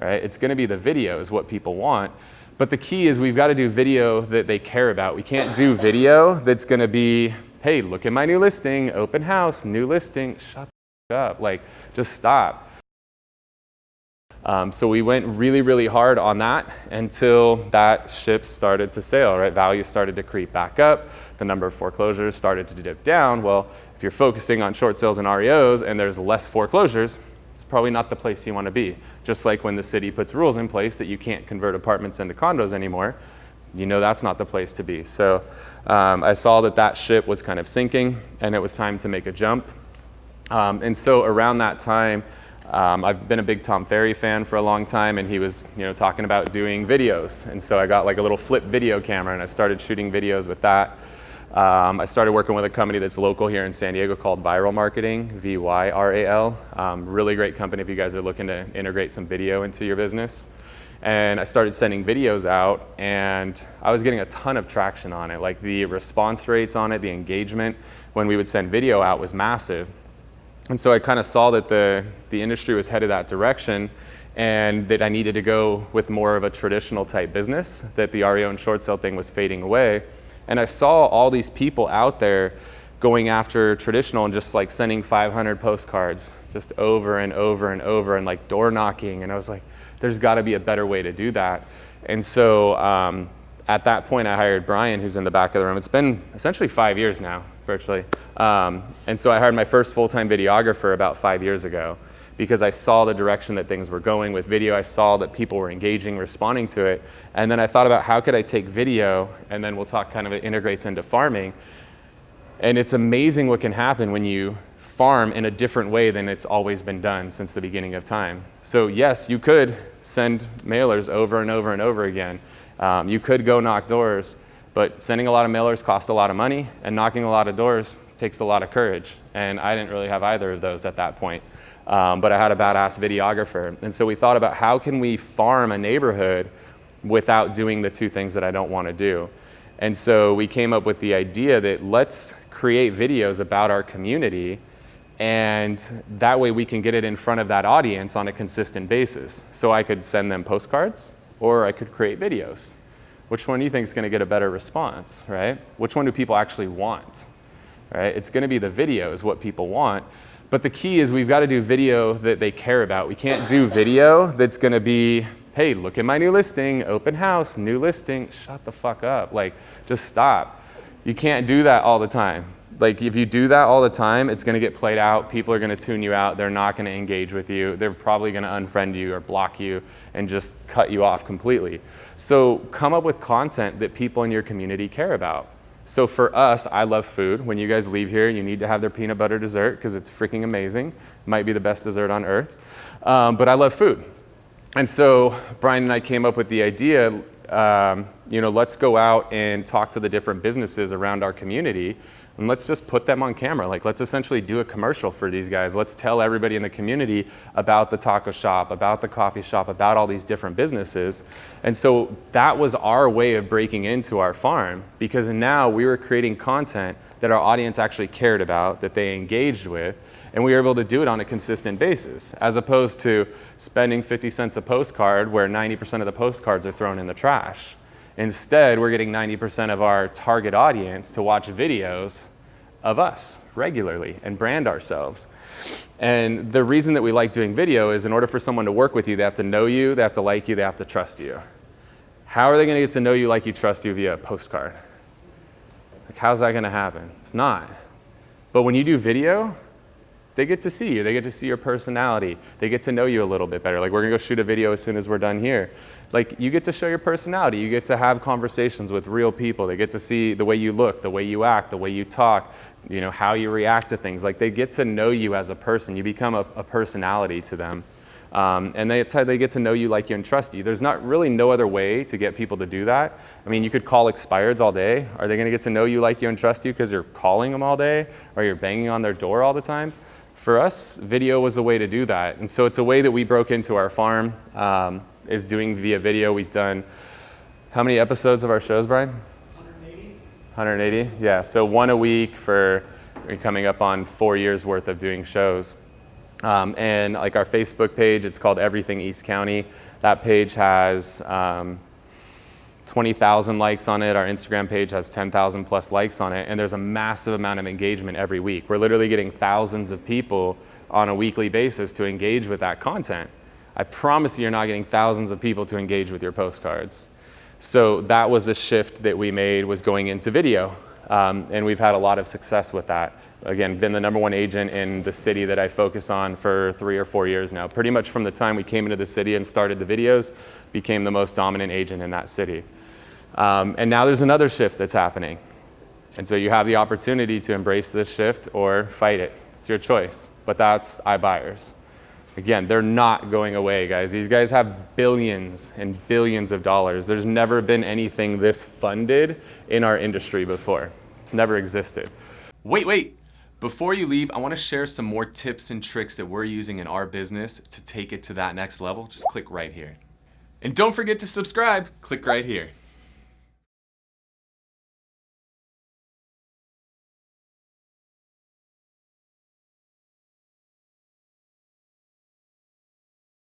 right? It's gonna be the video is what people want. But the key is we've got to do video that they care about. We can't do video that's gonna be, hey, look at my new listing, open house, new listing, shut the f up, like just stop. So we went really, really hard on that until that ship started to sail, right? Value started to creep back up. The number of foreclosures started to dip down. Well, if you're focusing on short sales and REOs and there's less foreclosures, it's probably not the place you want to be. Just like when the city puts rules in place that you can't convert apartments into condos anymore, you know that's not the place to be. So I saw that that ship was kind of sinking and it was time to make a jump. And so around that time, I've been a big Tom Ferry fan for a long time, and he was, talking about doing videos. And so I got like a little flip video camera and I started shooting videos with that. I started working with a company that's local here in San Diego called Viral Marketing, VYRAL. Really great company if you guys are looking to integrate some video into your business. And I started sending videos out and I was getting a ton of traction on it. Like the response rates on it, the engagement when we would send video out was massive. And so I kind of saw that the industry was headed that direction and that I needed to go with more of a traditional type business, that the REO and short sale thing was fading away. And I saw all these people out there going after traditional and just like sending 500 postcards just over and over and over and like door knocking. And I was like, there's got to be a better way to do that. And so at that point, I hired Brian, who's in the back of the room. It's been essentially 5 years now, virtually. And so I hired my first full-time videographer about 5 years ago because I saw the direction that things were going with video. I saw that people were engaging, responding to it. And then I thought about how could I take video, and then we'll talk kind of it integrates into farming. And it's amazing what can happen when you farm in a different way than it's always been done since the beginning of time. So yes, you could send mailers over and over and over again. You could go knock doors, but sending a lot of mailers costs a lot of money, and knocking a lot of doors takes a lot of courage. And I didn't really have either of those at that point. But I had a badass videographer. And so we thought about how can we farm a neighborhood without doing the two things that I don't want to do. And so we came up with the idea that let's create videos about our community, and that way we can get it in front of that audience on a consistent basis. So I could send them postcards, or I could create videos. Which one do you think is going to get a better response, right? Which one do people actually want, right? It's going to be the video is what people want. But the key is we've got to do video that they care about. We can't do video that's going to be, hey, look at my new listing, open house, new listing, shut the fuck up. Like, just stop. You can't do that all the time. Like, if you do that all the time, it's going to get played out. People are going to tune you out. They're not going to engage with you. They're probably going to unfriend you or block you and just cut you off completely. So come up with content that people in your community care about. So for us, I love food. When you guys leave here, you need to have their peanut butter dessert because it's freaking amazing. It might be the best dessert on earth. But I love food. And so Brian and I came up with the idea, let's go out and talk to the different businesses around our community, and let's just put them on camera. Like, let's essentially do a commercial for these guys. Let's tell everybody in the community about the taco shop, about the coffee shop, about all these different businesses. And so that was our way of breaking into our farm, because now we were creating content that our audience actually cared about, that they engaged with, and we were able to do it on a consistent basis, as opposed to spending 50 cents a postcard where 90% of the postcards are thrown in the trash. Instead, we're getting 90% of our target audience to watch videos of us regularly and brand ourselves. And the reason that we like doing video is in order for someone to work with you, they have to know you, they have to like you, they have to trust you. How are they going to get to know you, like you, trust you via a postcard? Like, how's that going to happen? It's not. But when you do video, they get to see you. They get to see your personality. They get to know you a little bit better. Like, we're going to go shoot a video as soon as we're done here. Like, you get to show your personality. You get to have conversations with real people. They get to see the way you look, the way you act, the way you talk, how you react to things. Like, they get to know you as a person. You become a personality to them. And they get to know you, like you, and trust you. There's not really no other way to get people to do that. I mean, you could call expireds all day. Are they going to get to know you, like you, and trust you because you're calling them all day, or you're banging on their door all the time? For us, video was a way to do that. And so it's a way that we broke into our farm, is doing via video. We've done, how many episodes of our shows, Brian? 180. 180? Yeah, so one a week for coming up on 4 years worth of doing shows. And like our Facebook page, it's called Everything East County. That page has 20,000 likes on it. Our Instagram page has 10,000 plus likes on it. And there's a massive amount of engagement every week. We're literally getting thousands of people on a weekly basis to engage with that content. I promise you're not getting thousands of people to engage with your postcards. So that was a shift that we made, was going into video. And we've had a lot of success with that. Again, been the #1 agent in the city that I focus on for 3 or 4 years now. Pretty much from the time we came into the city and started the videos, became the most dominant agent in that city. And now there's another shift that's happening. And so you have the opportunity to embrace this shift or fight it. It's your choice, but that's iBuyers. Again, they're not going away, guys. These guys have billions and billions of dollars. There's never been anything this funded in our industry before. It's never existed. Wait. Before you leave, I want to share some more tips and tricks that we're using in our business to take it to that next level. Just click right here. And don't forget to subscribe. Click right here.